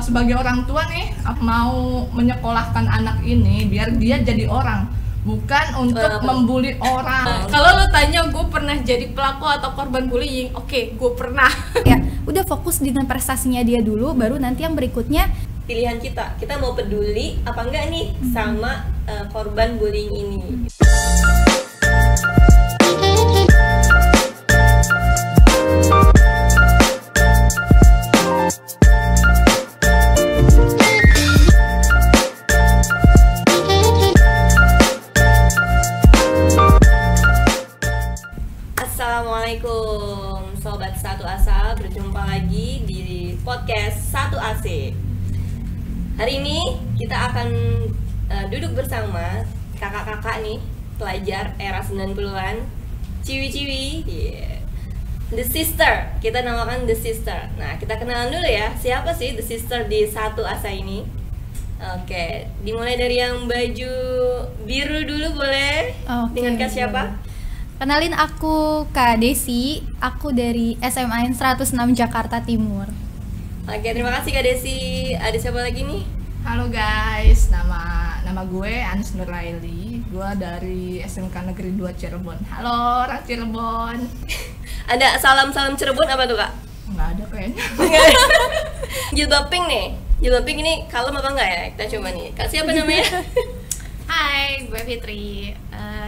sebagai orang tua nih mau menyekolahkan anak ini biar dia jadi orang, bukan untuk membuli orang. Kalau lo tanya gue pernah jadi pelaku atau korban bullying, oke, gue pernah. Ya, udah fokus dengan prestasinya dia dulu, baru nanti yang berikutnya Pilihan kita mau peduli apa enggak nih sama korban bullying ini. Assalamualaikum Sobat Satu Asa, berjumpa lagi di podcast Satu AC. Hari ini kita akan duduk bersama kakak-kakak nih, pelajar era 90-an, ciwi-ciwi, The Sister, kita namakan The Sister. Nah, kita kenalan dulu ya, siapa sih The Sister di Satu Asa ini? Oke, dimulai dari yang baju biru dulu boleh? Dengan Kak siapa? kenalin, aku Kak Desi, aku dari SMA 106 Jakarta Timur. Oke, terima kasih Kak Desi. Ada siapa lagi nih? Halo guys, nama gue Anis Nuraili. Gue dari SMK Negeri 2 Cirebon. Halo orang Cirebon. Ada salam-salam Cirebon apa tuh Kak? Nggak ada kayaknya. Jilbab pink nih. Jilbab pink ini kalem apa enggak ya? Kita coba nih. Kak siapa namanya? Hai, gue Fitri.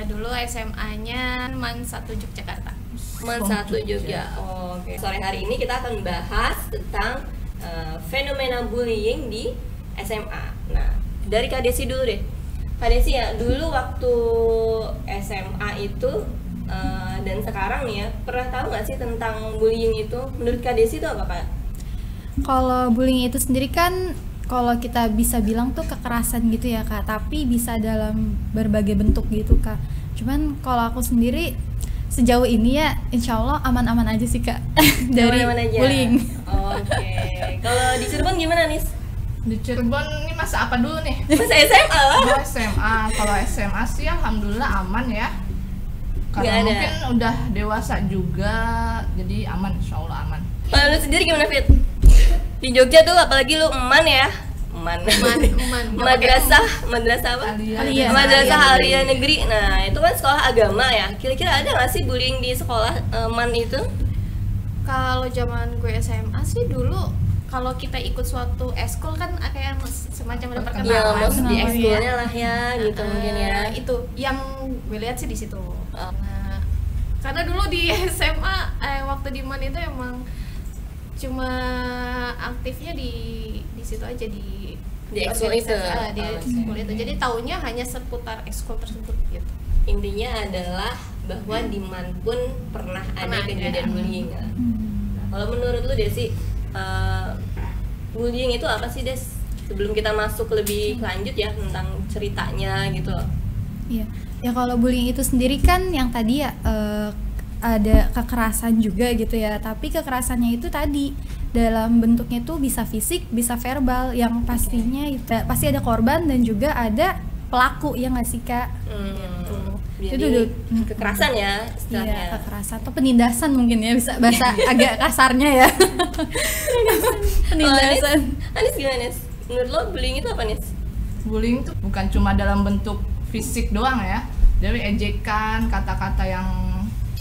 Dulu SMA-nya MAN 1 Yogyakarta. MAN 1 Jogja. Oh, oke. Sore hari ini kita akan bahas tentang fenomena bullying di SMA. Nah, dari Kak Desi dulu deh. Kak Desi ya, dulu waktu SMA itu dan sekarang nih ya, pernah tahu nggak sih tentang bullying itu? Menurut Kak Desi itu apa Kak? Kalau bullying itu sendiri kan, kalau kita bisa bilang tuh kekerasan gitu ya Kak, tapi bisa dalam berbagai bentuk gitu Kak. Cuman kalau aku sendiri sejauh ini ya insya Allah aman-aman aja sih Kak dari Aman-aman aja. bullying. Oke. Kalau di Cirebon gimana nih? Di Cirebon ini masa apa dulu nih? Masa SMA lah. Oh, SMA. Kalau SMA sih alhamdulillah aman ya. Nggak Karena ada. mungkin udah dewasa juga, jadi aman, insya Allah aman. Kalau lu sendiri gimana Fit? Di Jogja tuh apalagi lu eman ya? Eman. Madrasah apa? Alia. Madrasah Alia Negeri. Nah, itu kan sekolah agama ya. Kira-kira ada nggak sih bullying di sekolah eman itu? Kalau zaman gue SMA sih dulu, kalau kita ikut suatu eskul kan kayak semacam ada Ya, perkenalan. mau di Kenapa ekskulnya lah ya, gitu mungkin ya. Itu yang gue lihat sih di situ. Nah, karena dulu di SMA waktu di MAN itu emang cuma aktifnya di situ aja di ekskul itu. di ekskul itu. Jadi taunya hanya seputar ekskul tersebut gitu. Intinya adalah bahwa di MAN pun pernah ada Pernah ada. kejadian bullying ya. Nah, kalau menurut lu Desi, bullying itu apa sih Des? Sebelum kita masuk lebih lanjut ya tentang ceritanya gitu loh. Iya, ya kalau bullying itu sendiri kan yang tadi ya ada kekerasan juga gitu ya. Tapi kekerasannya itu tadi dalam bentuknya itu bisa fisik, bisa verbal. Yang pastinya pasti ada korban dan juga ada pelaku, ya nggak sih Kak? Jadi Itu kekerasan ya istilahnya. Iya, kekerasan atau penindasan mungkin ya, bisa bahasa agak kasarnya ya. Penindasan. Anis gimana Nis? Menurut lo bullying itu apa Nis? Bullying tuh bukan cuma dalam bentuk fisik doang ya. Dari ejekan, kata-kata yang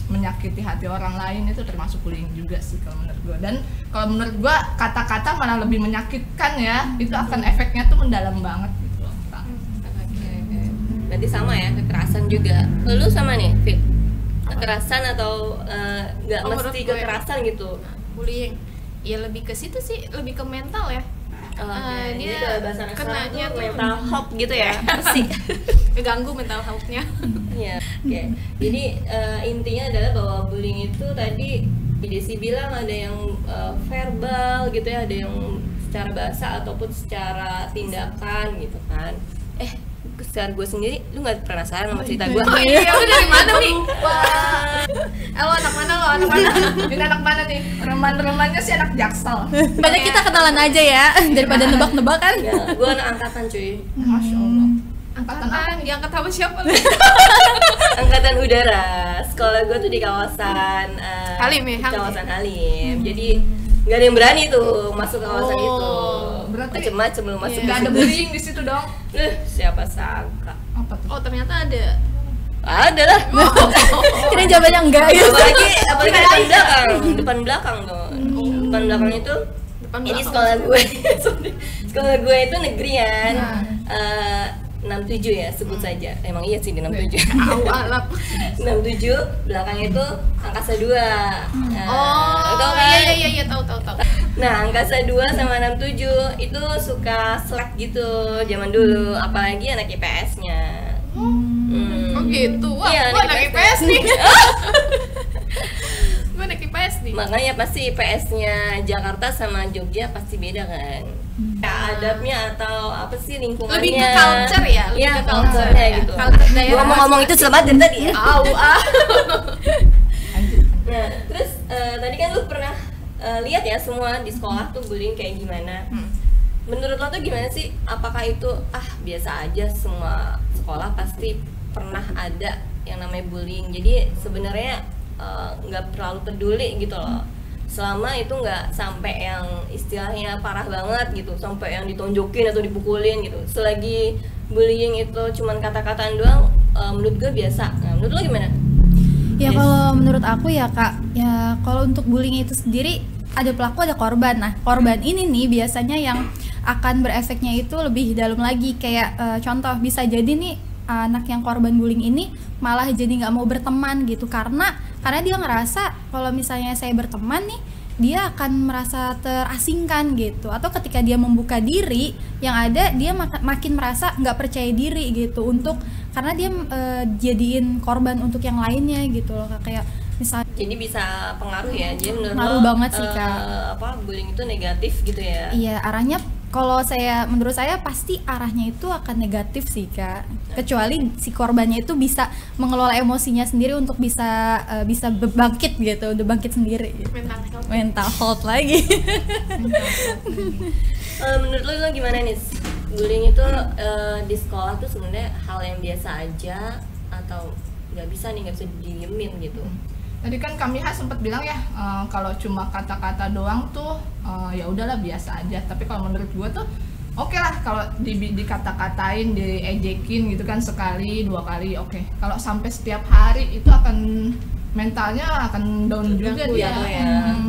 menyakiti hati orang lain itu termasuk bullying juga sih kalau menurut gue. Dan kalau menurut gue kata-kata malah lebih menyakitkan ya. Itu akan efeknya tuh mendalam banget gitu loh. Oke. Berarti sama ya, kekerasan juga. Lu sama nih, Fit? Kekerasan atau nggak Oh, menurut mesti gue kekerasan gitu? Bullying ya lebih ke situ sih, lebih ke mental ya. Jadi Dia kalau bahasa anak sekarang kenanya tuh tuh mental health gitu ya? Sih. keganggu mental health-nya. Iya, oke. Jadi intinya adalah bahwa bullying itu tadi Desi bilang ada yang verbal gitu ya, ada yang secara bahasa ataupun secara tindakan gitu kan. Secara gue sendiri, lu nggak penasaran sama cerita gue? Oh iya, lu dari mana nih? Lo anak mana lo? Anak mana? Ini anak mana nih? Reman-remannya sih anak Jaksel. Banyak kita kenalan aja ya daripada nebak-nebak kan. Ya, gue anak angkatan cuy. Masya Allah. Angkatan apa? Angkatan diangkat sama siapa lu? Angkatan udara. Sekolah gue tuh di kawasan Halim ya, Halim. kawasan Halim. Jadi nggak ada yang berani tuh masuk ke kawasan itu. Berarti Macem-macem belum masuk nggak ke ada situ. bullying di situ dong. Siapa sangka? Apa tuh? Oh ternyata ada. Ada lah. Kira jawabannya enggak ya. Apalagi depan belakang tuh. Depan belakang itu Depan ini belakang. sekolah gue. Sekolah gue itu negerian. 67 ya sebut saja. Emang iya sih di 67. Alap. 67 belakangnya itu angkasa 2. Oh tahu kan? iya tahu. Nah, angkasa 2 sama 67 itu suka slack gitu zaman dulu, apalagi anak IPS-nya. Oh gitu. Wah, Iya, gua anak anak IPS nih. Gua anak IPS nih. Makanya pasti IPS-nya Jakarta sama Jogja pasti beda kan. Ya, adabnya atau apa sih lingkungannya? Lebih ke culture ya, lebih Iya, ke culture culture-nya ya. gitu. Culture daerah. Gua ngomong itu selamat dari tadi ya. Lanjut. Nah, terus tadi kan lu pernah lihat ya semua di sekolah tuh bullying kayak gimana. Menurut lo tuh gimana sih? Apakah itu biasa aja, semua sekolah pasti pernah ada yang namanya bullying. Jadi sebenarnya nggak terlalu peduli gitu loh. Selama itu nggak sampai yang istilahnya parah banget gitu, sampai yang ditonjokin atau dipukulin gitu. Selagi bullying itu cuman kata-kataan doang, menurut gue biasa. Nah, menurut lo gimana? Ya Yes. kalau menurut aku ya Kak, ya kalau untuk bullying itu sendiri ada pelaku ada korban. Nah korban ini nih biasanya yang akan berefeknya itu lebih dalam lagi. Kayak contoh bisa jadi nih anak yang korban bullying ini malah jadi nggak mau berteman gitu karena dia ngerasa kalau misalnya saya berteman nih dia akan merasa terasingkan gitu, atau ketika dia membuka diri yang ada dia makin merasa nggak percaya diri gitu untuk karena dia jadiin korban untuk yang lainnya gitu loh, kayak misalnya. Jadi bisa pengaruh ya. Jadi menurut Pengaruh lo, banget sih, Kak. Bullying itu negatif gitu ya? Iya, arahnya kalau menurut saya pasti arahnya itu akan negatif sih Kak. Kecuali si korbannya itu bisa mengelola emosinya sendiri untuk bisa bangkit gitu, udah bangkit sendiri. Mental health lagi. Menurut lo gimana nih? Bullying itu di sekolah tuh sebenarnya hal yang biasa aja atau nggak bisa didiemin gitu? Tadi kan Kamiha sempat bilang ya, kalau cuma kata-kata doang tuh ya udahlah biasa aja. Tapi kalau menurut gue tuh oke lah kalau dikata-katain, diejekin gitu kan sekali, 2 kali oke. Kalau sampai setiap hari itu akan mentalnya akan down juga dia,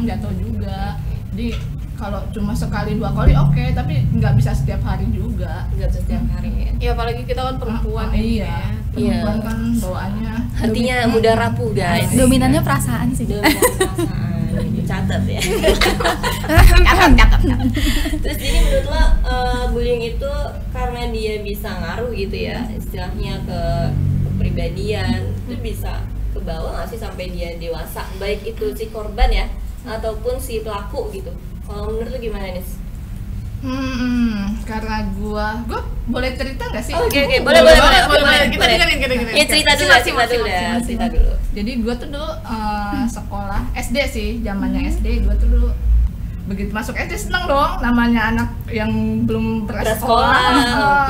jatuh juga. Jadi kalau cuma sekali 2 kali oke, tapi nggak bisa setiap hari juga. Nggak bisa setiap hari. Ya apalagi kita kan perempuan. Iya, Iya. perempuan kan bawaannya Hatinya mudah rapuh guys. Dominannya perasaan sih. Dominan perasaan. Catat ya. Catat. Terus jadi menurut lo bullying itu karena dia bisa ngaruh gitu ya, istilahnya ke kepribadian, itu bisa ke bawah nggak sih sampai dia dewasa, baik itu si korban ya ataupun si pelaku gitu. Kalau menurut lo gimana nih? Karena gua boleh cerita nggak sih? Oke, boleh. Kita dengerin. Ya cerita dulu. Jadi gua tuh dulu sekolah SD sih, zamannya SD. Gua tuh dulu begitu masuk SD seneng dong, namanya anak yang belum pernah sekolah.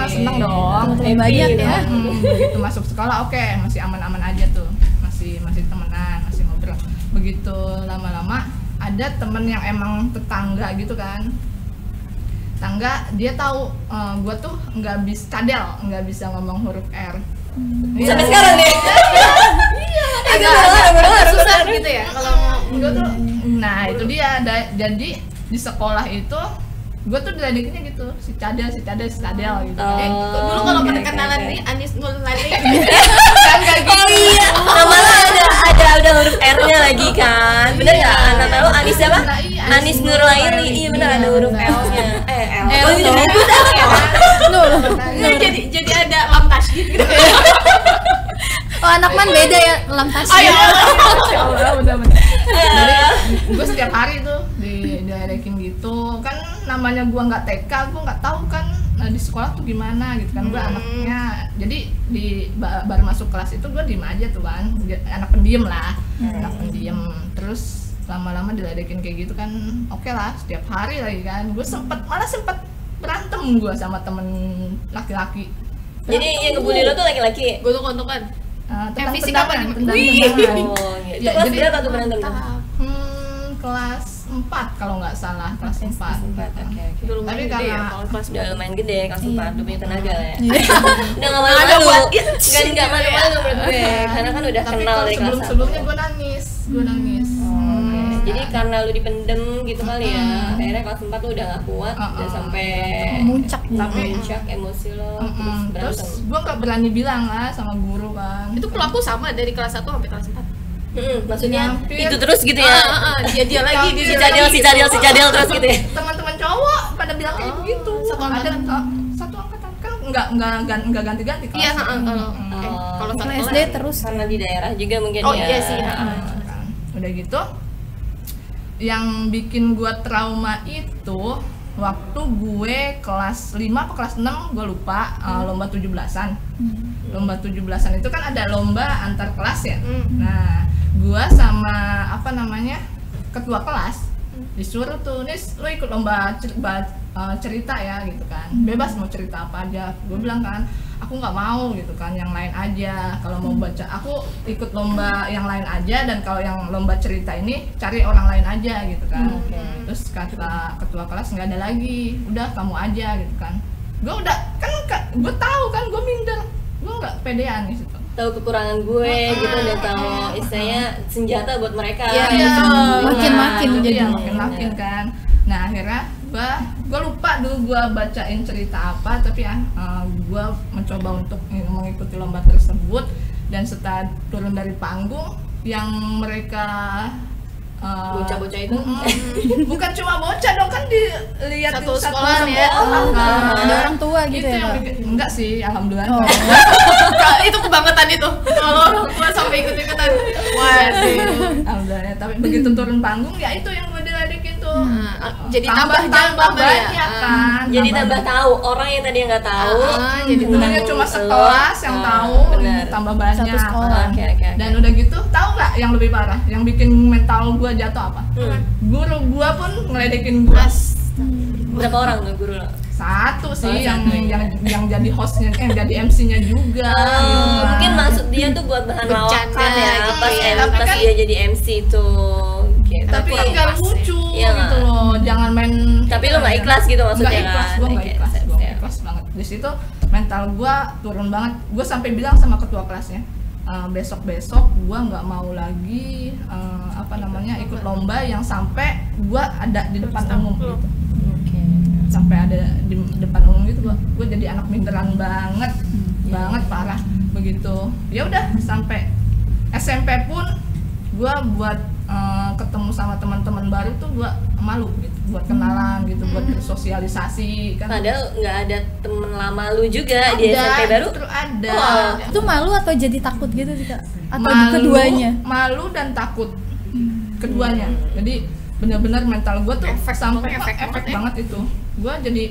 Oke. Seneng dong. Banyak ya. Begitu masuk sekolah oke, masih aman-aman aja tuh, masih temenan, masih ngobrol. Begitu lama-lama ada temen yang emang tetangga gitu kan. Tangga dia tahu gue tuh nggak bisa ngomong huruf R. Sampai sekarang nih. Agak susah gitu ya kalau Gue tuh, nah itu dia. Jadi di sekolah itu gue tuh diledikinnya gitu, si cadel gitu. dulu kalau perkenalan nih Anis Nurlaili Kan kayak gitu. Oh iya, namanya ada huruf R-nya lagi kan. Bener nggak? Nama lo Anis siapa? Nah, iya, Anis Nurlaili. Iya bener, ada huruf L-nya. L. Oh iya, jadi ada lam tasydid gitu. Oh anak man beda ya lam tasydid. Ya Allah, bener-bener. Jadi gue setiap hari tuh diledekin gitu. Kan namanya gue nggak TK, gue nggak tahu kan di sekolah tuh gimana gitu kan. Gue anaknya, jadi baru masuk kelas itu gue diem aja tuh kan, anak pendiam lah, anak pendiam. Terus lama-lama diledekin kayak gitu kan, oke lah setiap hari lagi kan. Gue malah sempet berantem gue sama temen laki-laki. Jadi yang ngebully lo tuh laki-laki. Gue tuh kontokan. Tentang fisik apa tendangan, nih? tendangan. Oh, gitu. Ya, Kelas jadi berapa tuh berantem tuh? Kelas 4 kalau nggak salah, kelas 4. Oke. Dulu Tapi main gede ya, karena- kalau kelas Udah lumayan gede kelas 4, udah punya tenaga lah ya. Iya. Udah nggak malu-malu, nggak malu-malu menurut gue, karena kan udah Tapi kenal kalau dari kelas 1. sebelum-sebelumnya gue nangis. Oke. Jadi karena lu dipendem gitu kali ya, akhirnya kelas 4 lu udah gak kuat, udah sampai Muncak gitu. muncak emosi lo, terus Terus berantem. gue nggak berani bilang lah sama guru kan. itu pelaku sama dari kelas 1 sampai kelas 4. Maksudnya Hampir. itu terus gitu ya. Dia lagi Hampir. dia Si cadel terus gitu ya. Teman-teman cowok pada bilang kayak begitu. satu angkatan. Satu angkatan kan nggak ganti-ganti kelas. Iya, kalau kalau satu Kalau kelas. SD terus Karena di daerah juga mungkin Oh, ya. iya sih. Kan. Udah gitu, yang bikin gue trauma itu waktu gue kelas 5 atau kelas 6 gue lupa, lomba 17-an. Lomba 17-an itu kan ada lomba antar kelas ya. Nah, gue sama ketua kelas disuruh tuh, "Nis, lo ikut lomba cerita ya," gitu kan. Bebas mau cerita apa aja. Gue bilang kan, aku nggak mau gitu kan, yang lain aja. Kalau mau baca, aku ikut lomba yang lain aja, dan kalau yang lomba cerita ini cari orang lain aja gitu kan. Terus kata ketua kelas, nggak ada lagi, udah kamu aja gitu kan. Gue udah kan, gue tahu kan gue minder, gue nggak pedean di situ. Tahu kekurangan gue gitu, dan tahu istilahnya senjata buat mereka. Iya, gitu. makin-makin Nah, jadi. iya, makin-makin kan. Nah, akhirnya gue lupa dulu gue bacain cerita apa, tapi gue mencoba untuk mengikuti lomba tersebut. Dan setelah turun dari panggung, yang mereka Bocah-bocah itu? bukan cuma bocah dong, kan dilihat Satu sekolahan ya. ada orang tua gitu itu ya, yang Kak? enggak sih, alhamdulillah. Oh. Itu kebangetan itu. Kalau orang tua sampai ikut-ikutan. Waduh. Alhamdulillah. Tapi begitu turun panggung, ya itu yang gue diledekin tuh. Jadi tambah banyak ya. kan. Jadi tambah tahu orang yang tadi nggak tahu. Jadi Sebenarnya cuma sekelas yang tahu, benar. tambah banyak. Satu sekolah. Oke. Dan udah gitu, tahu nggak yang lebih parah, yang bikin mental gue jatuh apa? Guru gue pun ngeledekin gue. Berapa orang tuh guru lo? Satu sih, satu, yang jadi hostnya, jadi MC-nya juga. Mungkin maksud dia tuh buat bahan Bercanda lawakan ya, gitu pas ya. Tapi pas kan- dia jadi MC tuh. Gitu. Tapi kan nggak lucu Iya, gitu loh, jangan main. Tapi lu nggak ikhlas gitu maksudnya Nggak ikhlas, kan? gue nggak Oke, ikhlas, siap, gue nggak siap. ikhlas banget. Di situ mental gue turun banget. Gue sampai bilang sama ketua kelasnya, besok gue nggak mau lagi ikut lomba yang sampai gue ada di depan umum gitu. Oke. Sampai ada di depan umum gitu, gue jadi anak minderan banget, banget parah begitu. Ya udah sampai SMP pun gue buat ketemu sama teman-teman baru tuh gue malu gitu, buat kenalan gitu, buat bersosialisasi kan. Padahal nggak ada temen lama lu juga di SMP baru. Justru ada. Wah. Itu malu atau jadi takut gitu sih, Kak? Atau Malu, keduanya? malu dan takut, keduanya. Jadi benar-benar mental gue tuh Efek, sampai efek efek banget ya. banget itu. Gue jadi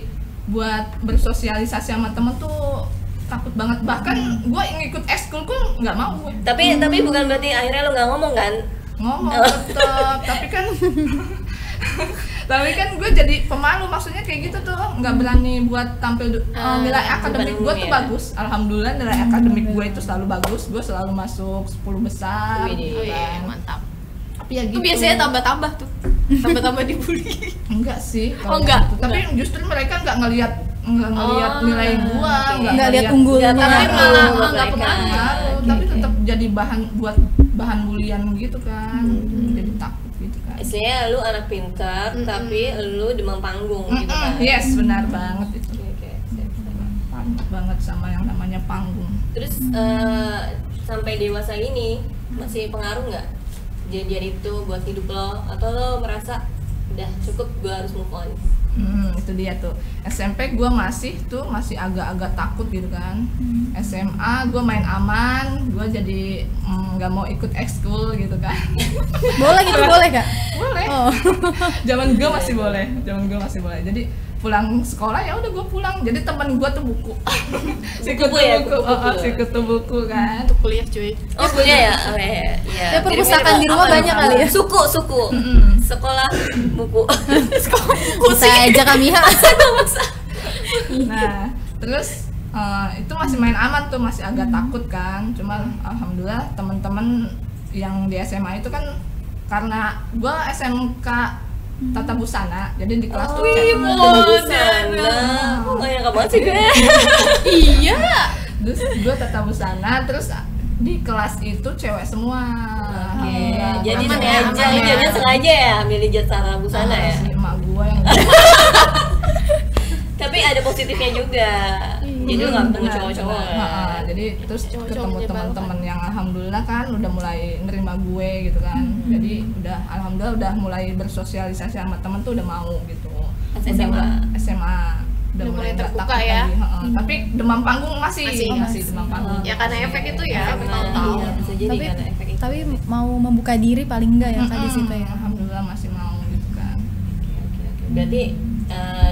buat bersosialisasi sama temen tuh takut banget. Bahkan gue ngikut ekskul pun nggak mau gue. Tapi bukan berarti akhirnya lu nggak ngomong kan? Ngomong tetep, tapi kan gue jadi pemalu, maksudnya kayak gitu tuh, nggak berani buat tampil. Nilai akademik gue tuh ya. bagus, alhamdulillah nilai akademik gue itu selalu bagus, gue selalu masuk 10 besar. Widih. kan. Mantap. Tapi ya Itu gitu. biasanya tambah-tambah tuh. Tambah-tambah dibully. Enggak sih. Oh, kalau enggak? gitu. Tapi justru mereka nggak ngelihat nilai gua, oke. Nggak lihat unggulnya. Nggak Tapi pengaruh malah buat nggak mereka. pengaruh. tapi tetap jadi bahan bulian gitu kan. Jadi takut gitu kan. Istilahnya lu anak pintar, tapi lu demam panggung gitu kan? Yes, benar banget itu. Oke, siap, siap. Takut banget sama yang namanya panggung. Terus sampai dewasa ini masih pengaruh nggak kejadian itu buat hidup lo? Atau lo merasa udah cukup, gue harus move on? Itu dia tuh. SMP gue masih agak-agak takut gitu kan. SMA gue main aman, gue jadi nggak mau ikut ekskul gitu kan. Boleh gitu, boleh, Kak? Boleh. Oh. Zaman gue masih boleh. Jadi pulang sekolah ya udah gue pulang. Jadi teman gue tuh buku. Si kutu ya, buku, buku. si kutu buku kan. Untuk kuliah cuy. Oh punya ya? Oh iya. Ya, perpustakaan di rumah banyak kali ya. Suku. Sekolah buku. Bisa aja kami, ha. Nah, terus itu masih main aman tuh, masih agak takut kan. Cuma alhamdulillah teman-teman yang di SMA itu kan, karena gue SMK tata busana, jadi di kelas tuh Wih, cewek. modern. Oh, yang banget sih gue. Iya. Terus gue tata busana, terus di kelas itu cewek semua. Oke, Alhamdulillah. jadi aman ya, sengaja, aman ya. jangan sengaja ya milih jet tata busana ya. Si emak gue yang Tapi ada positifnya juga. Jadi lu nggak ketemu Benar, cowok-cowok. benar. ya. Jadi terus Cowok-cowok ketemu menyebalkan. teman-teman yang alhamdulillah kan udah mulai nerima gue gitu kan. Jadi udah alhamdulillah udah mulai bersosialisasi sama temen tuh udah mau gitu. Pas Udah SMA. nggak- SMA udah Udah mulai nggak terbuka takut ya. lagi, heeh. Tapi demam panggung masih Masih. demam panggung. Ya karena efek itu ya, Efek bertahun-tahun. iya, bisa jadi Tapi karena efek itu. tapi mau membuka diri paling enggak ya Kak di situ ya. Alhamdulillah masih mau gitu kan. Oke. Berarti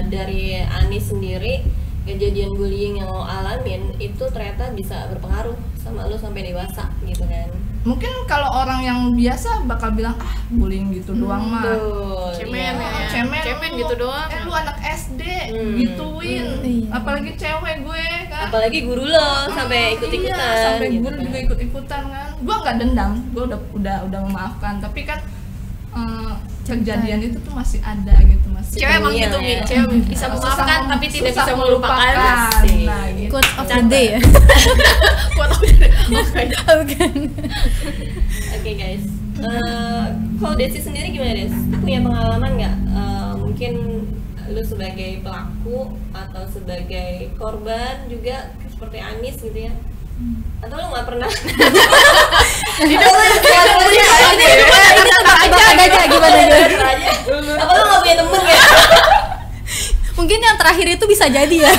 dari Anis sendiri kejadian bullying yang lo alamin itu ternyata bisa berpengaruh sama lo sampai dewasa gitu kan? Mungkin kalau orang yang biasa bakal bilang bullying gitu doang mah. Tuh, Cemen iya. ya. Cemen lu. gitu doang. Lu anak SD gituin. Iya. Apalagi cewek gue kan. Apalagi guru lo sampai ikut-ikutan. Iya, sampai gitu guru kan. juga ikut-ikutan kan. Gua nggak dendam, gua udah memaafkan, tapi kan kejadian itu tuh masih ada gitu, masih Cewek emang Iya, gitu, ya. Mi. Cewek bisa Susah memaafkan mem- tapi tidak susah bisa melupakan. Asik. Nah, gitu. Quote of the day ya. Gua tahu dari Bukan. Oke guys, kalau Desi sendiri gimana Des? Punya pengalaman nggak? Mungkin lu sebagai pelaku atau sebagai korban juga seperti Anis gitu ya? Atau lu nggak pernah? Aja gimana aja. Apa lu nggak punya temen ya? Mungkin yang terakhir itu bisa jadi ya.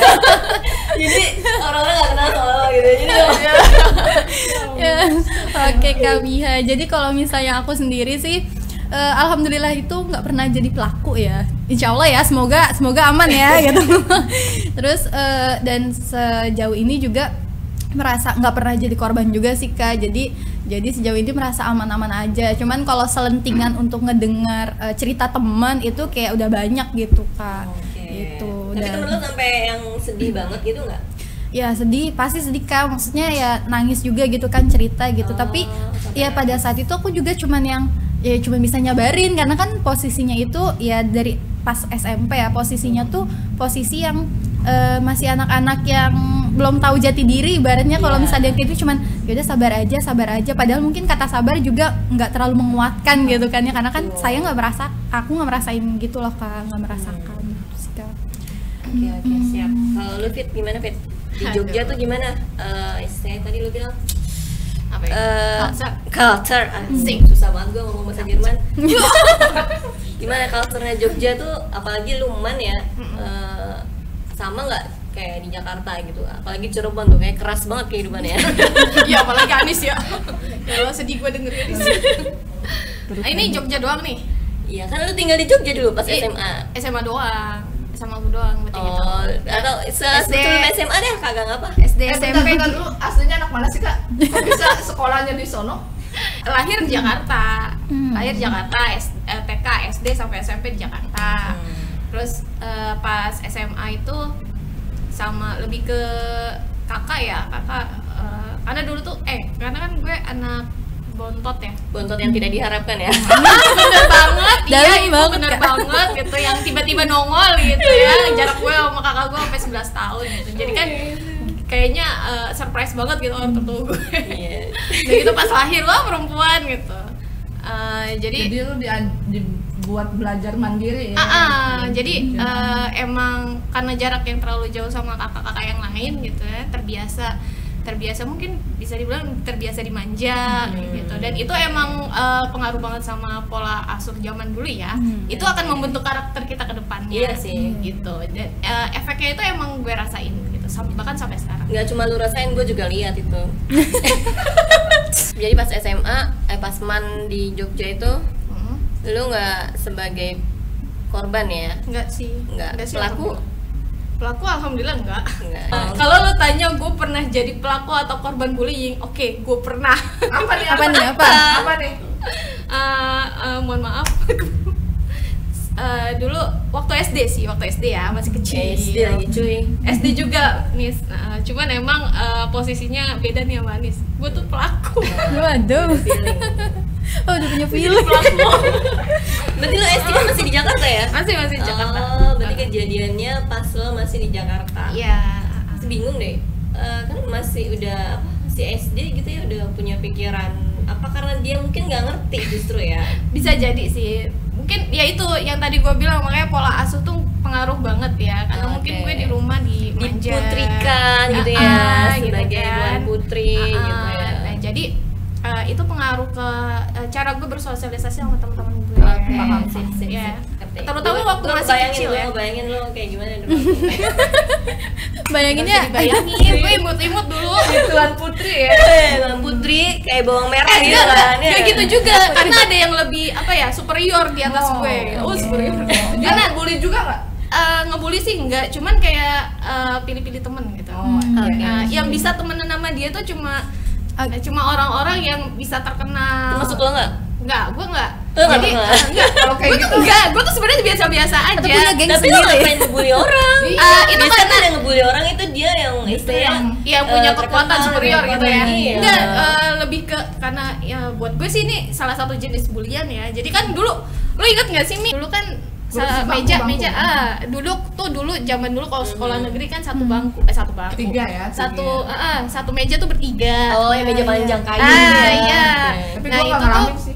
Jadi orang-orang nggak kenal sama lo gitu. Jadi Ya. Oke Kak Miha. Jadi kalau misalnya aku sendiri sih alhamdulillah itu nggak pernah jadi pelaku ya. Insya Allah ya, semoga aman ya gitu. Terus dan sejauh ini juga merasa nggak pernah jadi korban juga sih Kak. Jadi sejauh ini merasa aman-aman aja. Cuman kalau selentingan untuk ngedengar cerita teman itu kayak udah banyak gitu Kak. Gitu. Tapi Dan- temen lo sampai yang sedih banget gitu nggak? ya sedih, pasti sedih Kak, maksudnya ya nangis juga gitu kan cerita gitu. Tapi ya pada saat itu aku juga cuman bisa nyabarin karena kan posisinya itu ya dari pas SMP ya, posisinya tuh posisi yang masih anak-anak yang belum tahu jati diri ibaratnya. Kalau Iya. misalnya kayak itu cuman yaudah sabar aja, padahal mungkin kata sabar juga nggak terlalu menguatkan gitu kan ya, karena kan saya aku nggak merasain gitu loh Kak, nggak merasakan gitu sih Kak. Oke, siap. Kalau lu Fit gimana Fit? Di Jogja tuh gimana? Istilahnya tadi lu bilang apa ya? culture. Asik. Susah banget gue ngomong bahasa Jerman. Gimana culture-nya Jogja tuh, apalagi Luman ya, sama nggak kayak di Jakarta gitu? Apalagi Cirebon tuh kayak keras banget kehidupannya. Ya apalagi Anis ya. Ya Allah, sedih gue dengerin Anis. Ini Jogja doang nih. Iya kan lu tinggal di Jogja dulu pas SMA. SMA doang. SMA aku doang berarti gitu. Oh, atau SD. sebelum SMA deh kagak ngapa? SD, Bentar, SMP bentar, lu aslinya anak mana sih Kak? Kok bisa sekolahnya di sono? lahir di Jakarta. Lahir di Jakarta, TK, SD sampai SMP di Jakarta. Terus pas SMA itu sama lebih ke kakak ya, karena dulu tuh karena kan gue anak bontot ya. Bontot yang tidak diharapkan ya. Bener banget, iya Dalam itu banget, bener Kak. banget gitu, yang tiba-tiba nongol gitu ya. Jarak gue sama kakak gue sampai 11 tahun gitu. Jadi kan kayaknya surprise banget gitu orang tua gue. Iya. Dan itu pas lahir lo perempuan gitu. Jadi Jadi lu dibuat belajar mandiri ya. jadi emang karena jarak yang terlalu jauh sama kakak-kakak yang lain gitu ya, terbiasa mungkin bisa dibilang terbiasa dimanja gitu. Dan itu emang pengaruh banget sama pola asuh zaman dulu ya. Itu akan membentuk karakter kita ke depannya. Iya sih. Gitu. Dan efeknya itu emang gue rasain gitu, bahkan sampai sekarang. Nggak cuma lu rasain, gue juga lihat itu. Jadi pas SMA, pas man di Jogja itu, lu nggak sebagai korban ya? Enggak sih. Nggak. sih, Pelaku? Pelaku alhamdulillah enggak. Nggak. Kalau lu tanya gue pernah jadi pelaku atau korban bullying, oke, gue pernah. Apa nih? Apa nih? Mohon maaf. Dulu waktu SD ya, masih kecil. SD lagi cuy. SD juga, Nis. Cuman emang posisinya beda nih sama Nis. Gue tuh pelaku. Waduh. Feeling. Oh, udah punya feeling. Berarti lo SD kan masih di Jakarta ya? Masih di Jakarta. Oh, berarti kejadiannya pas lo masih di Jakarta. Iya. Masih bingung deh. Kan masih SD gitu ya, udah punya pikiran apa, karena dia mungkin nggak ngerti justru ya. Bisa jadi sih, mungkin ya itu yang tadi gue bilang, makanya pola asuh tuh pengaruh banget ya, karena mungkin gue di rumah dimanja, diputrikan gitu ya, sebagai gitu kan. Tuan Putri gitu ya. Nah jadi itu pengaruh ke cara gue bersosialisasi sama teman-teman gue. Paham sih. Ya. Ngerti. Terutama waktu Gua masih bayangin kecil lo, ya. bayangin lo kayak gimana dulu. Bayanginnya Bayangin, gue imut-imut dulu. Tuan Putri ya. Tuan Putri kayak bawang merah gitu Enggak, kan. kayak gitu juga, karena ada yang lebih apa ya, superior di atas gue. Superior. Dia Karena bully juga nggak? ngebully sih enggak, cuman kayak pilih-pilih temen gitu. Yang bisa temenan sama dia tuh cuma orang-orang yang bisa terkenal. Termasuk lo nggak? Enggak, gue enggak. Lo nggak Jadi pernah? enggak, Kalau kayak gue gitu tuh enggak, gue tuh sebenarnya biasa-biasa aja. atau punya geng Tapi lo sendiri. ngapain ngebully orang? Itu Biasanya karena yang ngebully orang itu dia yang istilahnya yang punya kekuatan terkenal, superior gitu ya. Iya. Enggak, lebih ke karena ya buat gue sih ini salah satu jenis bulian ya. Jadi kan dulu lo inget nggak sih Mi? Dulu kan meja dulu zaman dulu kalau sekolah negeri kan satu bangku. Tiga ya, Satu meja tuh bertiga. Oh, yang meja panjang kayu. Iya. Tapi Nah, gue itu nggak tuh ngalamin sih.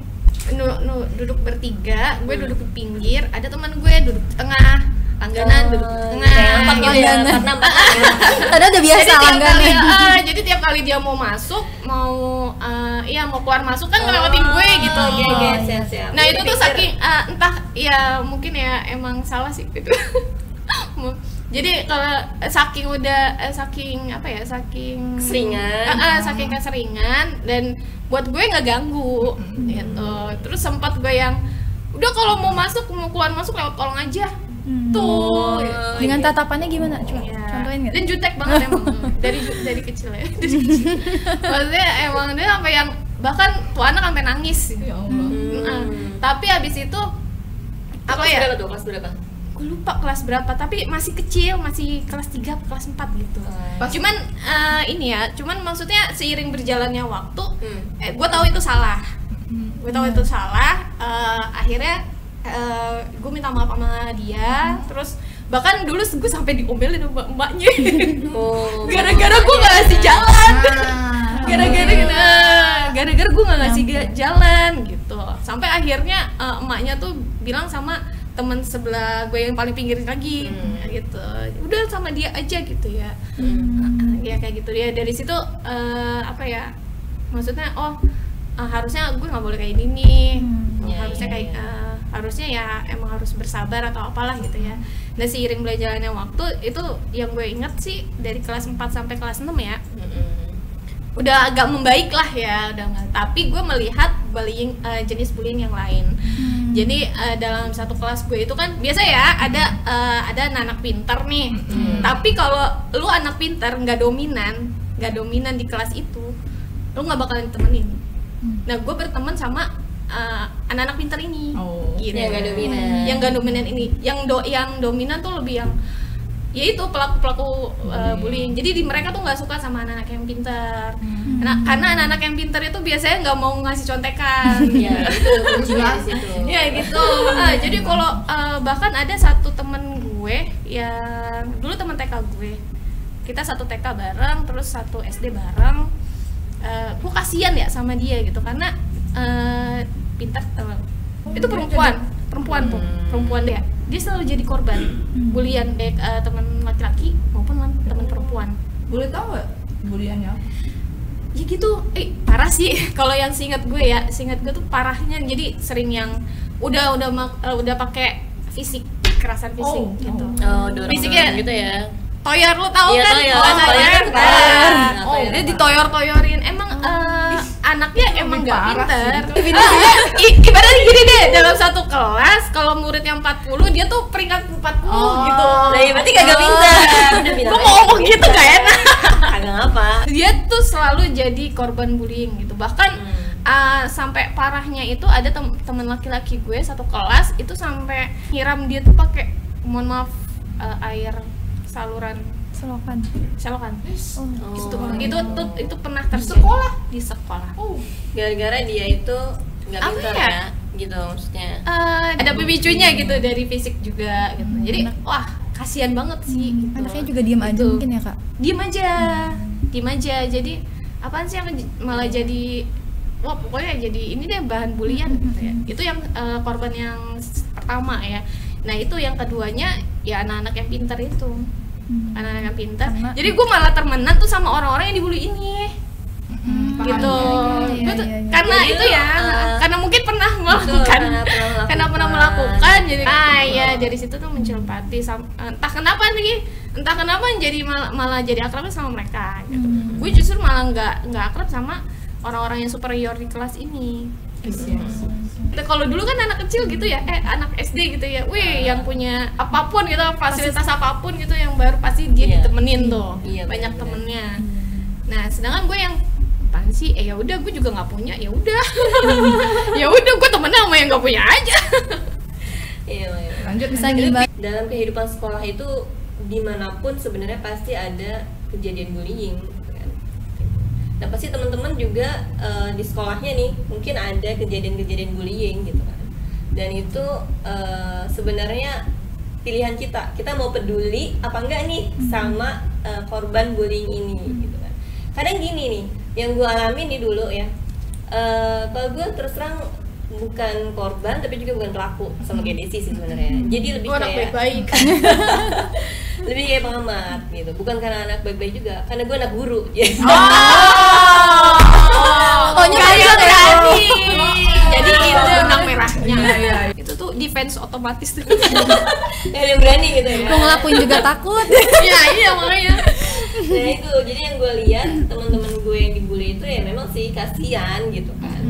duduk bertiga, gue duduk di pinggir, ada teman gue duduk di tengah, langganan duduk di tengah. Kayak empat gitu ya, Langganan. 4-6. Karena udah biasa langganan. Jadi tiap kali dia mau masuk, mau keluar masuk kan ngelewatin gue gitu. Siap. Nah itu tuh saking entah ya mungkin ya emang salah sih gitu. Jadi kalau saking Keseringan. saking keseringan dan buat gue nggak ganggu gitu. Terus sempat gue yang udah kalau mau keluar masuk lewat kolong aja tuh. Dengan tatapannya gimana? Coba Iya. contohin nggak? Dan jutek banget emang dari kecil ya. Dari kecil. Maksudnya emang dia sampai yang bahkan tuh anak sampai nangis. Ya Allah. Tapi abis itu apa ya? Berapa tuh? Kelas berapa? Gue lupa kelas berapa, tapi masih kecil, masih kelas 3, kelas 4 gitu. Cuman cuman maksudnya seiring berjalannya waktu, gue tahu itu salah. Akhirnya gue minta maaf sama dia, terus bahkan dulu gue sampai diomelin sama emaknya. Gara-gara gue nggak ngasih jalan. Gara-gara gue nggak ngasih jalan gitu. Sampai akhirnya emaknya tuh bilang sama teman sebelah gue yang paling pinggir lagi gitu, udah sama dia aja gitu ya. Ya kayak gitu ya, dari situ maksudnya harusnya gue nggak boleh kayak gini, harusnya ya emang harus bersabar atau apalah gitu ya. Dan seiring berjalannya waktu itu yang gue inget sih dari kelas 4 sampai kelas 6 ya, udah agak membaik lah ya, tapi gue melihat jenis bullying yang lain. Jadi dalam satu kelas gue itu kan biasa ya ada anak pinter nih. Tapi kalau lu anak pinter nggak dominan di kelas itu, lu nggak bakalan ditemenin. Nah gue berteman sama anak-anak pinter ini. Gitu. Yang nggak dominan ini, yang dominan tuh lebih yang yaitu pelaku bullying. Jadi di mereka tuh nggak suka sama anak-anak yang pintar. Karena anak-anak yang pintar itu biasanya nggak mau ngasih contekan. Ya, itu kuncinya di situ. Ya gitu. Jadi kalau bahkan ada satu temen gue yang dulu teman TK gue, kita satu TK bareng, terus satu SD bareng. Gue kasian ya sama dia gitu karena pintar. Itu perempuan dia selalu jadi korban bulian baik teman laki-laki maupun teman perempuan. Boleh tahu nggak buliannya? Ya gitu, parah sih. Kalau yang seingat gue tuh parahnya, jadi sering yang udah pakai fisik, kekerasan fisik gitu. Fisiknya gitu ya. Toyor, lu tahu Iya, kan? toyor. Dia ditoyor-toyorin. Emang anaknya emang gak parah pinter. Ibaratnya gini deh, dalam satu kelas kalau muridnya 40, dia tuh peringkat 40 gitu. Nah, ya berarti kagak pintar. Gue mau ngomong gitu gak enak. Kagak ngapa. Dia tuh selalu jadi korban bullying gitu. Bahkan sampai parahnya itu ada teman laki-laki gue satu kelas itu sampai nyiram dia tuh pakai, mohon maaf, air saluran selokan. Itu pernah terjadi di sekolah. Gara-gara dia itu nggak Apa pintar ya? ya gitu maksudnya. Ada pemicunya gitu dari fisik juga gitu. Jadi wah kasihan banget sih gitu. Anaknya juga diam aja Gitu. mungkin ya kak. Diem aja. Jadi apaan sih yang malah jadi wah pokoknya jadi ini deh bahan bulian gitu ya. Itu yang korban yang pertama ya. Nah itu yang keduanya ya anak-anak yang pintar itu. Anak-anak yang pintar. Karena- Jadi gue malah termenang tuh sama orang-orang yang dibully ini. Gitu. Iya, Gua tuh- iya, iya. Karena Jadi itu lu, ya, karena mungkin pernah melakukan. Karena pernah melakukan jadi ya dari situ tuh muncul empati entah kenapa jadi malah jadi akrabnya sama mereka gitu. Gue justru malah nggak akrab sama orang-orang yang superior di kelas ini. Nah, kalau dulu kan anak kecil gitu ya, anak SD gitu ya, wih yang punya apapun gitu, fasilitas apapun gitu yang baru pasti dia Iya. ditemenin tuh, Iya, banyak benar-benar. temennya. Nah sedangkan gue yang apaan sih, ya udah gue juga nggak punya, ya udah, ya udah gue temenan sama yang nggak punya aja. Iya. Lanjut. Bisa ngimbang. Dalam kehidupan sekolah itu dimanapun sebenarnya pasti ada kejadian bullying gitu kan. Nah pasti teman-teman juga di sekolahnya nih mungkin ada kejadian-kejadian bullying gitu kan. Dan itu sebenarnya pilihan kita mau peduli apa enggak nih sama korban bullying ini gitu kan. Kadang gini nih yang gue alami nih dulu ya, kalau gue terus terang bukan korban tapi juga bukan pelaku sama kayak Desi sih sebenarnya. Jadi lebih Gue anak kayak baik-baik. lebih kayak pengamat gitu. Bukan karena anak baik-baik juga, karena gue anak guru. Oh, Kayak berani. Jadi itu benang merahnya. Iya. Itu tuh defense otomatis tuh. Yang berani gitu ya. Mau ngelakuin juga takut. Iya makanya. Nah itu, jadi yang gue lihat teman-teman gue yang dibully itu ya memang sih kasihan gitu kan.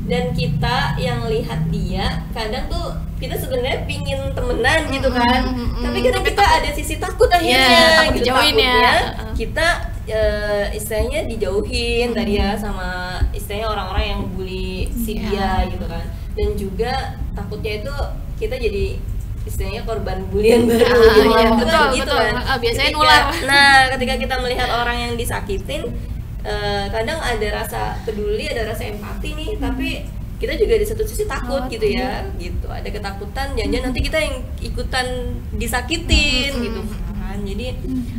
Dan kita yang lihat dia, kadang tuh kita sebenarnya pingin temenan gitu kan. Tapi kadang kita ada sisi takut akhirnya Iya, takut gitu. dijauhin ya. Takutnya kita istilahnya dijauhin tadi ya sama istilahnya orang-orang yang bully si dia gitu kan. Dan juga takutnya itu kita jadi istilahnya korban bulian baru gitu iya, kan. betul, Gitu betul. kan. Biasanya Ketika- nular. Nah, ketika kita melihat orang yang disakitin, kadang ada rasa peduli, ada rasa empati nih, tapi kita juga di satu sisi takut gitu ya, gitu. Ada ketakutan, jangan-jangan nanti kita yang ikutan disakitin gitu kan. Jadi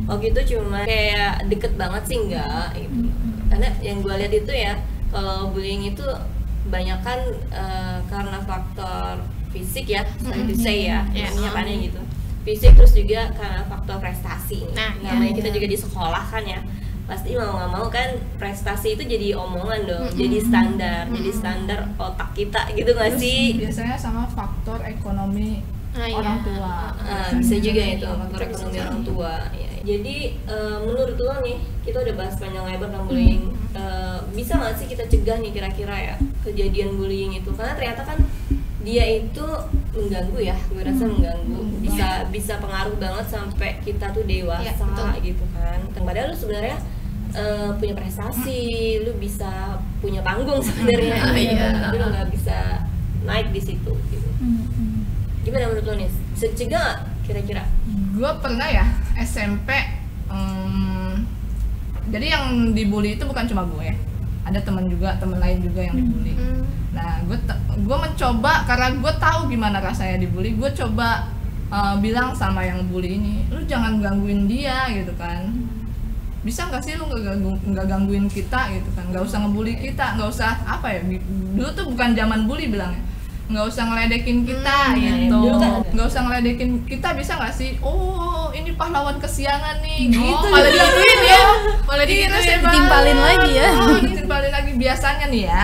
waktu itu cuma kayak deket banget sih enggak gitu. Karena yang gue lihat itu ya, kalau bullying itu kebanyakan karena faktor fisik ya, sorry to say ya, Iya. namanya gitu. Fisik terus juga karena faktor prestasi. Nah, namanya iya. kita juga di sekolah kan ya, pasti mau nggak mau kan prestasi itu jadi omongan dong, jadi standar otak kita gitu nggak Terus sih? biasanya sama faktor ekonomi Iya. orang tua. Bisa juga itu faktor ekonomi orang tua ya. Jadi menurut lo nih, kita udah bahas panjang lebar tentang bullying. Bisa nggak sih kita cegah nih kira-kira ya kejadian bullying itu? Karena ternyata kan dia itu mengganggu ya, gue rasa mengganggu, bisa pengaruh banget sampai kita tuh dewasa Iya, betul. gitu kan. Padahal lu sebenarnya punya prestasi, lu bisa punya panggung sebenarnya, Iya. tapi lu nggak bisa naik di situ gitu. Gimana menurut lo nih? Bisa dicegah nggak kira-kira? Gue pernah ya SMP, jadi yang dibully itu bukan cuma gue, ada teman lain juga yang dibully. Nah, gue mencoba karena gue tahu gimana rasanya dibully. Gue coba bilang sama yang bully ini, lu jangan gangguin dia gitu kan. Bisa nggak sih lu nggak gangguin kita gitu kan? Nggak usah ngebully kita, nggak usah apa ya? Dulu tuh bukan zaman bully bilangnya. Nggak usah ngeledekin kita gitu, dulu kan ada. nggak usah ngeledekin kita, bisa nggak sih? Oh ini pahlawan kesiangan nih, gitu. Malah digituin ya. Malah Dikira digituin. saya Ditimpalin lagi ya. Ditimpalin lagi. Biasanya nih ya,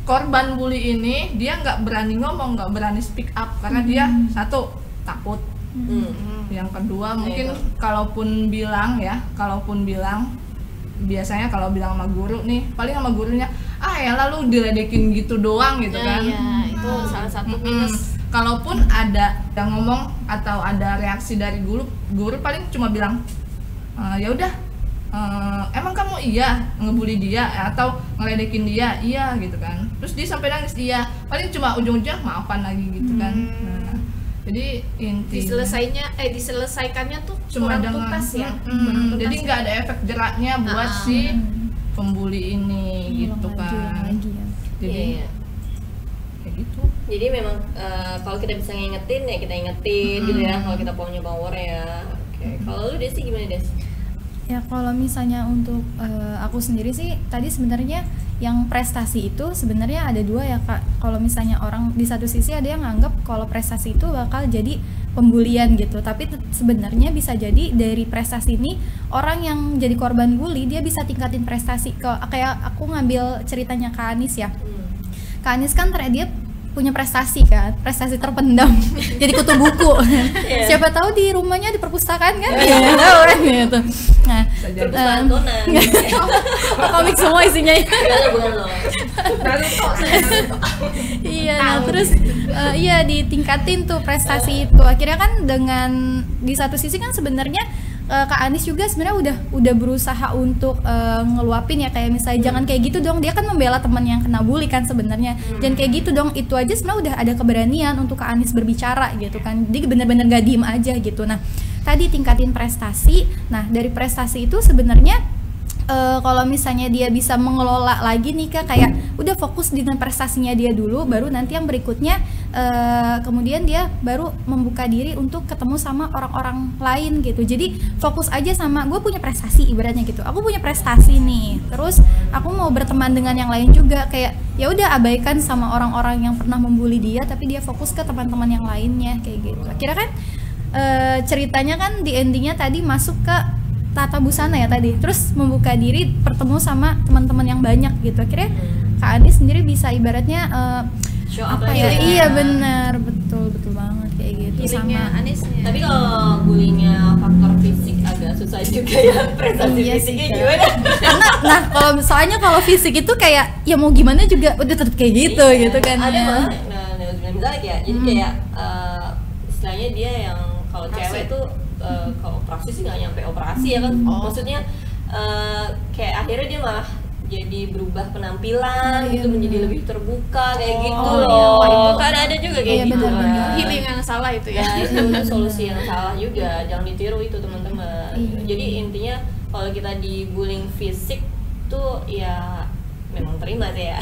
korban bully ini dia nggak berani ngomong, nggak berani speak up karena dia satu takut. Yang kedua mungkin itu. kalaupun bilang biasanya kalau bilang sama guru nih, paling sama gurunya ya lalu diledekin gitu doang gitu kan. Iya, itu salah satu minus. Kalaupun ada yang ngomong atau ada reaksi dari guru paling cuma bilang ya udah, emang kamu iya ngebully dia atau ngeledekin dia, iya gitu kan. Terus dia sampai nangis, iya. Paling cuma ujung-ujungnya maafan lagi gitu kan. Nah, jadi intinya Diselesaikannya tuh cuma kurang dengan tuntas ya. jadi nggak ada efek jeraknya buat si pembuli ini gitu kan. Lagi ya. Jadi Iya. kayak gitu. Jadi memang kalau kita bisa ngingetin ya kita ingetin gitu ya, kalau kita punya power ya. Oke. Kalau lu Desi gimana Des? Ya kalau misalnya untuk aku sendiri sih tadi sebenarnya yang prestasi itu sebenarnya ada dua ya Kak. Kalau misalnya orang di satu sisi ada yang nganggap kalau prestasi itu bakal jadi pembulian gitu, tapi sebenarnya bisa jadi dari prestasi ini orang yang jadi korban bully dia bisa tingkatin prestasi. Kayak aku ngambil ceritanya Kak Anis ya. Kak Anis kan ternyata dia punya prestasi kan, prestasi terpendam jadi kutu buku. Siapa tahu di rumahnya di perpustakaan kan, tahu kan gitu. Nah, perpustakaan Conan. Komik semua isinya. Bukan lo. Iya, nah terus iya ditingkatin tuh prestasi itu. Akhirnya kan dengan di satu sisi kan sebenarnya Kak Anis juga sebenarnya udah berusaha untuk ngeluapin ya, kayak misalnya jangan kayak gitu dong, dia kan membela teman yang kena bully kan sebenarnya. Jangan kayak gitu dong, itu aja sebenarnya udah ada keberanian untuk Kak Anis berbicara gitu kan. Dia benar-benar gak diem aja gitu. Nah, tadi tingkatin prestasi. Nah, dari prestasi itu sebenarnya kalau misalnya dia bisa mengelola lagi nih Kak, kayak udah fokus dengan prestasinya dia dulu, baru nanti yang berikutnya kemudian dia baru membuka diri untuk ketemu sama orang-orang lain gitu. Jadi fokus aja sama gue punya prestasi ibaratnya gitu, aku punya prestasi nih, terus aku mau berteman dengan yang lain juga, kayak ya udah abaikan sama orang-orang yang pernah membuli dia, tapi dia fokus ke teman-teman yang lainnya kayak gitu. Akhirnya kan ceritanya kan di endingnya tadi masuk ke tata busana ya tadi, terus membuka diri bertemu sama teman-teman yang banyak gitu. Akhirnya Kak Anis sendiri bisa ibaratnya Show apa up ya? lagi. Iya benar, betul banget kayak gitu. Healingnya Sama Anisnya. Tapi kalau bullyingnya faktor fisik agak susah juga ya, prestasi Iya sih, fisiknya Kak. gimana? karena nah kalau soalnya kalau fisik itu kayak ya mau gimana juga udah tetap kayak gitu Iya, gitu kan ada ya. malah misalnya ya, jadi kayak istilahnya dia yang kalau cewek tuh kalau operasi sih nggak nyampe operasi ya kan, maksudnya kayak akhirnya dia malah jadi berubah penampilan gitu, menjadi lebih terbuka kayak gitu loh. Itu kan ada juga kayak Iya, gitu benar-benar. kan. Healing yang salah itu ya. Ya itu solusi yang salah juga, jangan ditiru itu teman-teman. Jadi intinya kalau kita dibullying fisik tuh ya memang terima sih ya.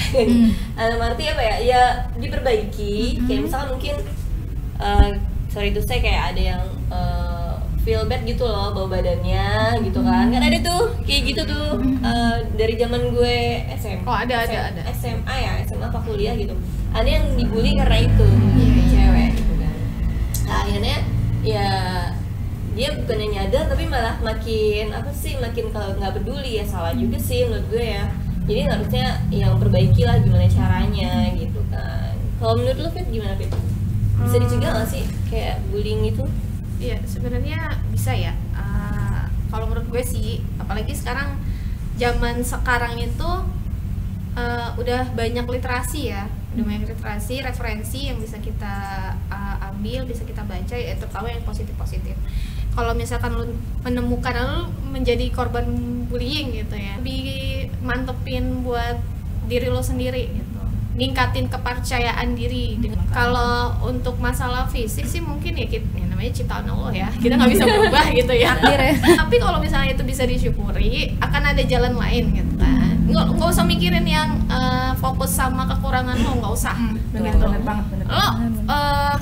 Dalam arti apa ya? Ya diperbaiki. Kayak misalkan mungkin sorry itu saya kayak ada yang feel bad gitu loh bawa badannya gitu kan ada tuh kayak gitu tuh dari zaman gue SMA. Oh, ada. SMA ya, SMA apa kuliah gitu, ada yang dibully karena itu cewek gitu kan. Nah, akhirnya ya dia bukannya nyadar tapi malah makin kalau nggak peduli ya, salah juga sih menurut gue ya. Jadi harusnya yang perbaiki lah gimana caranya gitu kan. Kalau menurut lu Fit gimana Fit? Bisa dicegah nggak sih kayak bullying itu? Iya, sebenarnya bisa ya. Kalau menurut gue sih, apalagi sekarang zaman sekarang itu udah banyak literasi ya, udah banyak literasi, referensi yang bisa kita ambil, bisa kita baca, ya terutama yang positif-positif. Kalau misalkan lu menemukan lu menjadi korban bullying gitu ya, lebih mantepin buat diri lo sendiri gitu, ningkatin kepercayaan diri. Kalau untuk masalah fisik sih mungkin ya namanya ciptaan Allah ya, kita nggak bisa berubah gitu ya. Tapi kalau misalnya itu bisa disyukuri, akan ada jalan lain gitu kan. Nggak usah mikirin yang fokus sama kekurangan lo, nggak usah. Bener banget. Lo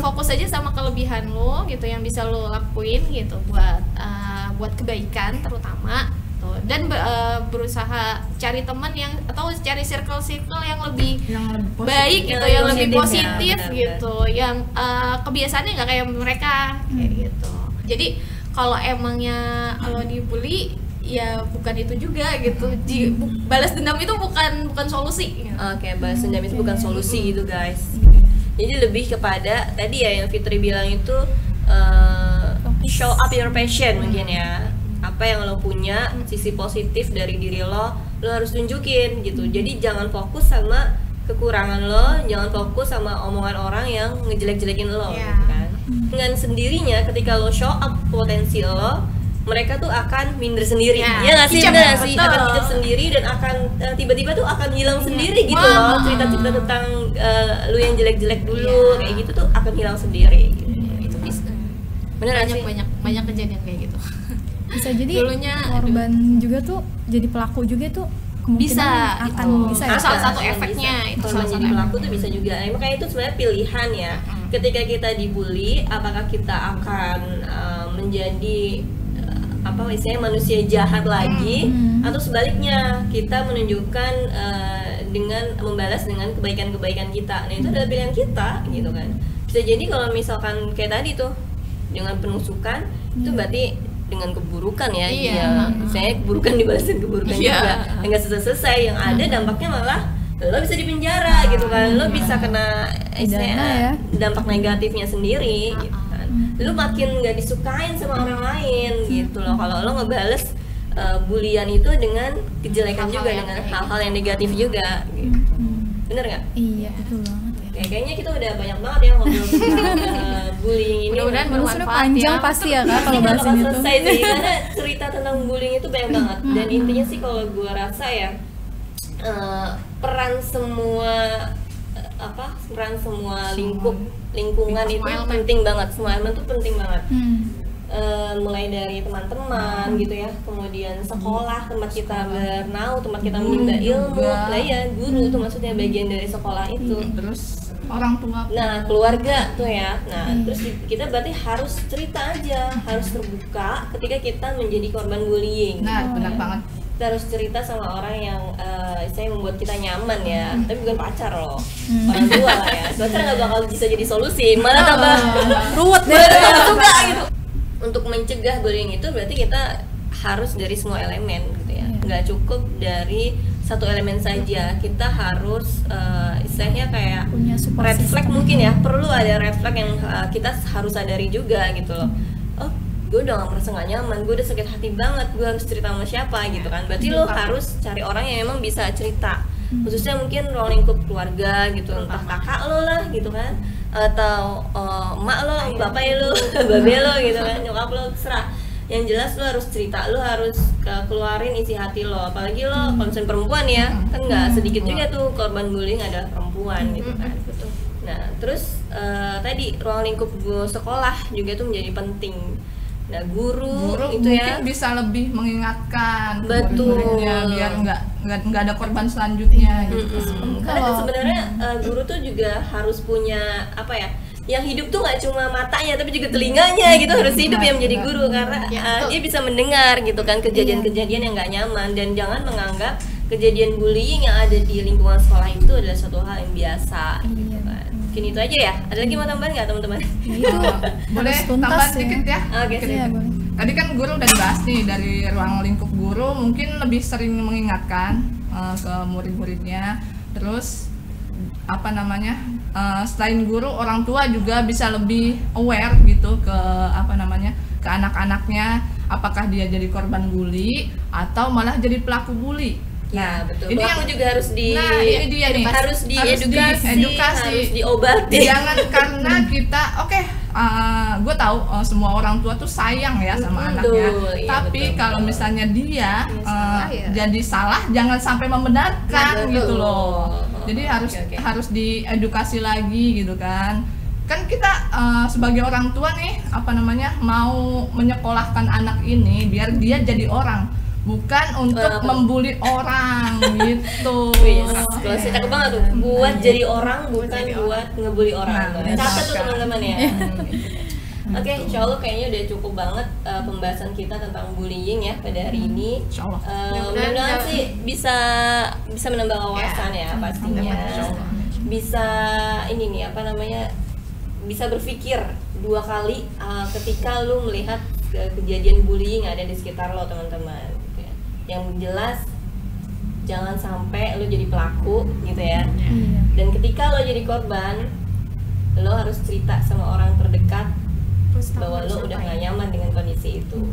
fokus aja sama kelebihan lo gitu, yang bisa lo lakuin gitu buat kebaikan terutama. Dan berusaha cari teman yang atau cari circle yang lebih baik gitu, yang lebih positif ya, gitu, yang kebiasaannya nggak kayak mereka kayak gitu. Jadi kalau emangnya lo dibully ya bukan itu juga gitu. Balas dendam itu bukan solusi gitu. Oke, balas dendam itu bukan solusi gitu guys. Jadi lebih kepada tadi ya yang Fitri bilang itu show up your passion mungkin ya. Apa yang lo punya, sisi positif dari diri lo harus tunjukin gitu. Jadi jangan fokus sama kekurangan lo, jangan fokus sama omongan orang yang ngejelek-jelekin lo gitu kan. Dengan sendirinya ketika lo show up potensi lo, mereka tuh akan minder sendiri. Ya nggak sih, bener sih, akan hidup sendiri dan akan tiba-tiba tuh akan hilang sendiri gitu loh. Cerita-cerita tentang lu yang jelek-jelek dulu kayak gitu tuh akan hilang sendiri gitu. Itu bisa. Beneran sih. Banyak kejadian kayak gitu. Bisa jadi Dulunya, korban juga tuh jadi pelaku juga tuh kemungkinan Bisa, akan gitu. bisa ya. Nah, salah satu Bisa. efeknya itu Kalau salah menjadi satu pelaku tuh bisa juga. Makanya itu sebenarnya pilihan ya. Ketika kita dibully, apakah kita akan menjadi apa istilahnya manusia jahat lagi, atau sebaliknya kita menunjukkan dengan membalas dengan kebaikan-kebaikan kita. Nah itu adalah pilihan kita gitu kan. Bisa jadi kalau misalkan kayak tadi tuh dengan penusukan itu berarti dengan keburukan ya. Iya. Saya keburukan dibalasin keburukan Iya. juga. Enggak selesai. Yang ada dampaknya malah lo bisa dipenjara gitu kan. Lo bisa kena istilahnya dampak negatifnya sendiri gitu kan. Lo makin nggak disukain sama orang lain gitu loh. Kalau lo ngebales bulian itu dengan kejelekan juga, dengan hal-hal yang negatif juga gitu. Bener nggak? Iya, betul banget ya. Oke, kayaknya kita udah banyak banget ya ngobrol tentang bullying ini. Mudah-mudahan Terus bermanfaat panjang ya. pasti ya Kak kalau Pasti nggak bahasin bakal itu. selesai sih, karena cerita tentang bullying itu banyak banget. Dan intinya sih kalau gue rasa ya peran semua lingkungan itu penting banget. Semua elemen tuh penting banget. Mulai dari teman-teman gitu ya, kemudian sekolah, tempat kita bernaung, tempat kita menimba ilmu, lah ya guru itu maksudnya bagian dari sekolah itu. Terus orang tua. Nah keluarga tuh ya, nah terus kita berarti harus cerita aja, harus terbuka ketika kita menjadi korban bullying. Nah, benar banget. Kita harus cerita sama orang yang saya membuat kita nyaman ya, tapi bukan pacar loh, orang tua lah ya. Pacar nggak bakal bisa jadi solusi, malah tambah Ruwet deh. malah tambah suka gitu. Untuk mencegah bullying itu berarti kita harus dari semua elemen gitu ya, nggak cukup dari satu elemen saja. Kita harus istilahnya kayak Punya support red flag system. mungkin ya, perlu ada red flag yang kita harus sadari juga gitu loh. Oh, gue udah gak merasa gak nyaman, gue udah sakit hati banget, gue harus cerita sama siapa gitu kan. Berarti lo harus cari orang yang memang bisa cerita, khususnya mungkin ruang lingkup keluarga gitu, entah kakak lo lah gitu kan, atau emak lo, bapak lo, babe lo gitu kan, nyokap lo, terserah. Yang jelas lo harus cerita, lo harus keluarin isi hati lo. Apalagi lo kalau misalnya perempuan ya, kan nggak sedikit juga tuh korban bullying adalah perempuan gitu kan. Nah terus tadi ruang lingkup sekolah juga tuh menjadi penting. Nah guru itu mungkin ya bisa lebih mengingatkan Betul. murid-muridnya biar nggak ada korban selanjutnya gitu. Karena kan sebenarnya guru tuh juga harus punya apa ya, yang hidup tuh nggak cuma matanya tapi juga telinganya gitu, harus hidup ya menjadi guru, karena dia bisa mendengar gitu kan kejadian-kejadian yang nggak nyaman. Dan jangan menganggap kejadian bullying yang ada di lingkungan sekolah itu adalah suatu hal yang biasa gitu kan. Mungkin itu aja ya. Ada lagi mau tambahan nggak teman-teman? Boleh Harus tuntas tambah ya. sedikit ya? Oke, Sedikit. Iya, boleh. Tadi kan guru udah dibahas nih, dari ruang lingkup guru mungkin lebih sering mengingatkan ke murid-muridnya. Terus apa namanya, selain guru, orang tua juga bisa lebih aware gitu ke apa namanya, ke anak-anaknya, apakah dia jadi korban bully atau malah jadi pelaku bully. Ya betul. Ini Pelaku yang juga harus ini dia nih, harus diedukasi, diedukasi. harus diobati. Jangan karena kita gue tahu semua orang tua tuh sayang ya sama anaknya. Iya, Tapi betul, kalau betul. misalnya dia salah ya. jadi salah, jangan sampai membenarkan Betul. gitu loh. Jadi Oke. harus diedukasi lagi gitu kan. Kan kita sebagai orang tua nih apa namanya, mau menyekolahkan anak ini biar dia jadi orang, bukan untuk membuli orang gitu. Kalau saya cakep banget tuh, buat jadi orang bukan buat ngebully orang. Nah, Catat tuh betul. teman-teman ya. Oke, insya Allah kayaknya udah cukup banget pembahasan kita tentang bullying ya pada hari ini. Insya Allah. Mudah-mudahan sih bisa menambah wawasan ya pastinya. Bisa ini nih apa namanya, bisa berpikir 2 kali ketika lu melihat kejadian bullying yang ada di sekitar lo teman-teman. Yang jelas jangan sampai lo jadi pelaku gitu ya. Dan ketika lo jadi korban, lo harus cerita sama orang terdekat bahwa lo udah gak nyaman dengan kondisi itu.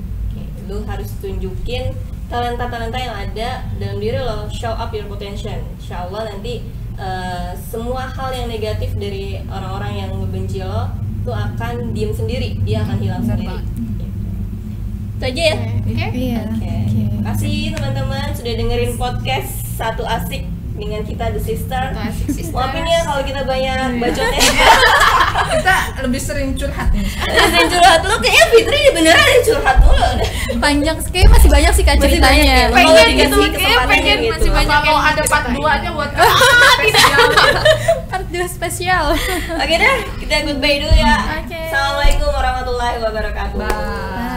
Lo harus tunjukin talenta-talenta yang ada dalam diri lo, show up your potential. Insya Allah nanti semua hal yang negatif dari orang-orang yang ngebenci lo itu akan diem sendiri, dia akan hilang sendiri. Itu aja ya. Iya. Oke. Terima kasih teman-teman sudah dengerin podcast Satu Asik dengan kita The Sister. Maafin ya kalau kita banyak bacotnya. Kita lebih sering curhat nih. Sering curhat lu, kayaknya Fitri beneran yang curhat mulu. panjang, kayak masih banyak sih Kak Masih ceritanya. banyak ya? Pengen Kalau gitu, dikasih kayak kesempatan pengen gitu. masih banyak Apa mau yang ada part diceritain. 2-nya buat spesial? Part 2 spesial. Oke deh, kita goodbye dulu ya. Oke. Assalamualaikum warahmatullahi wabarakatuh. Bye.